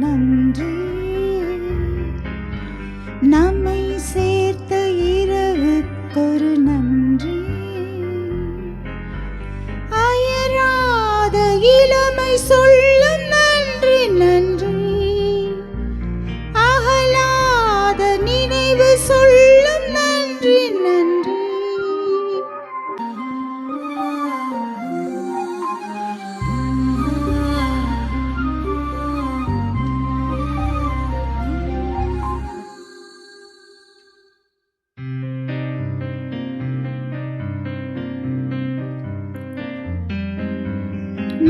நன்றி. நம்மை சேர்த்த இரவுக்கொரு நன்றி. அயராத இளமை சொல்லும் நன்றி நன்றி. அகலாத நினைவு சொல்லும் நன்றி நன்றி.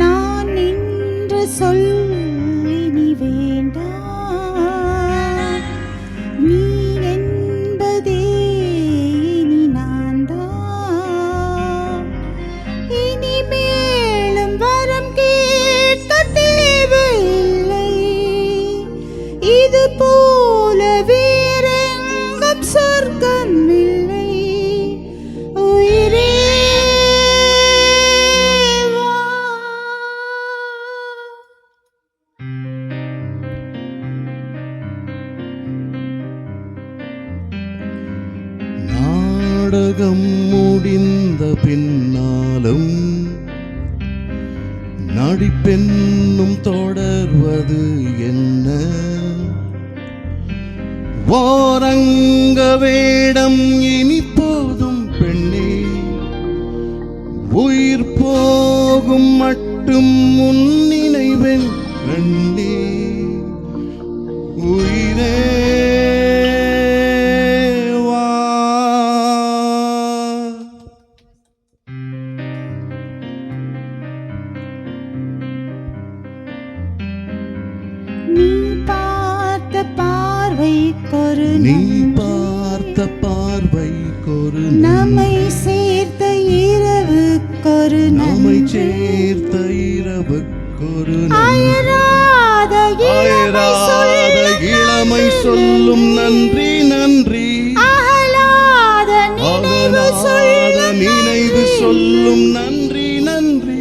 நான் என்று சொல்லி நீ வேண்டாம். நீ என்பதே இனி நான் தான். இனிமேலும் வரம் கேட்க தேவையில்லை. இது போல வேறெங்கும் சொர்க்கம் இல்லை. உயிரே நாடகம் முடிந்த பின்னாலும் நடிப்பென்னும் தொடர்வது என்ன? வாரங்க வேடம் இனி போதும் பெண்ணே. உயிர் போகும் மட்டும் உன் நினைவென் கண்ணே. உயிரே நீ பார்த்த பார்வைக்கொரு நம்மை சேர்த்த இரவுக்கொரு அயராத இளமை சொல்லும் நன்றி நன்றி. அகலாத நினைவு சொல்லும் நன்றி நன்றி.